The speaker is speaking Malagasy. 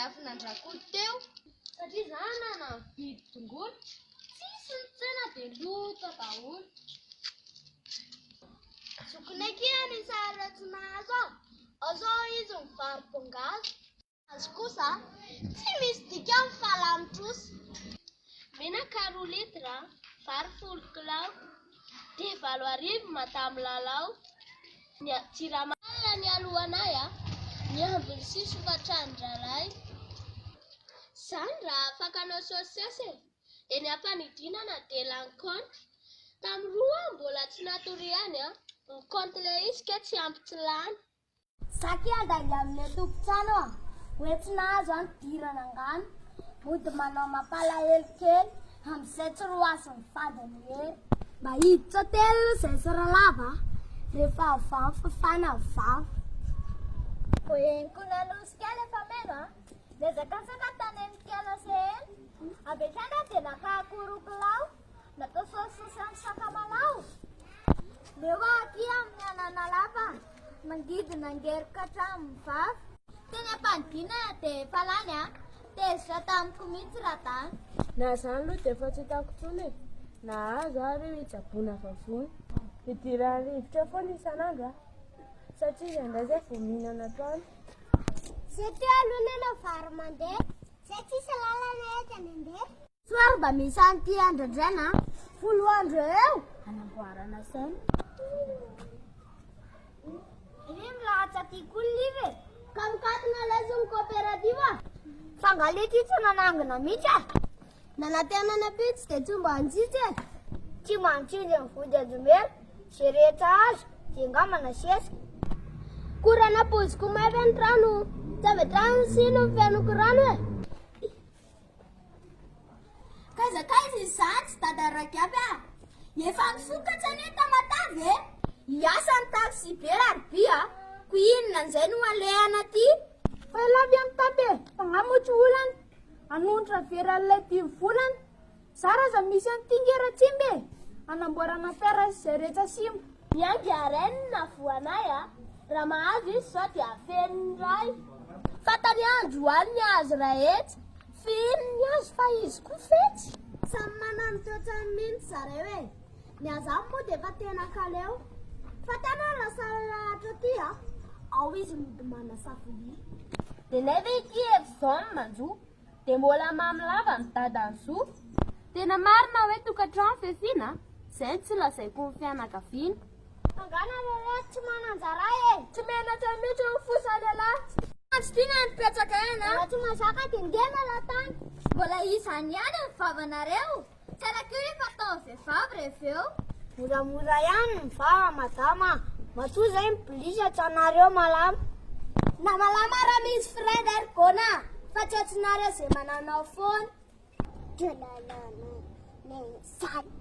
avy nandrakody teo satria zany nana vidy tongolo tsisy ny tsena dia lota daholo. Zokinay sara tsy nahazo ao zao izy mivary pongazy. Azy kosa tsy misy dika amin'ny falantrosy. Menaka 2 litra, vary 10 kilao, dia 7 madame lalao. Jiramala ny alohanay ny ambiny sy sokatran-draray. Zany raha afakanao sôsisy eny ampanidinana dia lankônta. Tamin'roa mbola tsy natoriany ny kônty le izy ke tsy ampy tsy lany. Saky adangy amin'ny tompon-trano hoe tsy nahazo any dirana angano. Mody manao mampalahelo kely amin'izay tsy roasin'ny fadiny hery. Mba hiditra telo izay sira lava rehefa avavy fafana vavy. Voeniko nanosy kely efa meno nezaka saka tany amin'ny kela seheny. Abetrana dia nakakorokilao natao sôsisy amin'ny sakamalao. Leo aty amin'ny anana lava mangidina ngerika hatramin'ny vavy. Teny ampanidinana dia efa lany tezitra tamiko mihitsy raha tany. Na zany aloha dia efa tsy hitako tsony e. Nahazo ary hitsaboana vavony. Idiran'ny rivotra foana isan'andro satria izy indray zay vao mihinana atoandro. Zay teo aloha nena vary mandeha zay tsisy lalana eto andeha. Soary mba misy an'ity andro-drana 10 andro eo anamboarana saina. Ry milahatsa tiako live ka mikatona lesy coopérative fangalety tsy nanangina mihitsy nanatenana pitsy dia tsy mba anjitsy tsy mantsily ny vody ajomely zay rehetra azo dia ngamana sesika. Korana poziko maivy ny trano tsy avetrano sino mifenoko rano kazakaiza izany tsy dadaraka aby efa nisokatsany tamatavy hiasa ny taxi be raroby ko inona an'izay no alehana ty fa ilavy amin'ny tape fagnamotsy olana anontra veran'ilay 10 volana zara za misy an'tingera tsimbe anamboarana pera izay rehetra simba. Miangy arainy na voanay raha mahazo izy zao dia afeniny ray. Fatany andro any ny azo rahetsy feno ny azo fa izy koa fetsy. Samy manano toetrany mihitsy zareo ny azany moa dia efa tena kaleo fa tena lasalahatra ty ao izy midomana safolia. Dia nefa ity zao ny manjo dia mbola mamilava ny dadany zo. Tena marina hoe tokantrano fefina izay tsy lazaiko ny fianakaviana. Angana lehilahy tsy mananjara tsy menatra mihitsy ny fosa lehilahy. Andro tiana nipetsaka eny tsy mazaka dia ngena latany. Mbola izany ihany ny vavanareo. Tsaraka io efa atao vehivavy rehefa eo. Moramora ihany ny vava madama matoa izay mipolisy atsanareo malama. Na malama raha misy freda ergona fa tsy atsinareo izay mananao foana. Drenanana ny sady.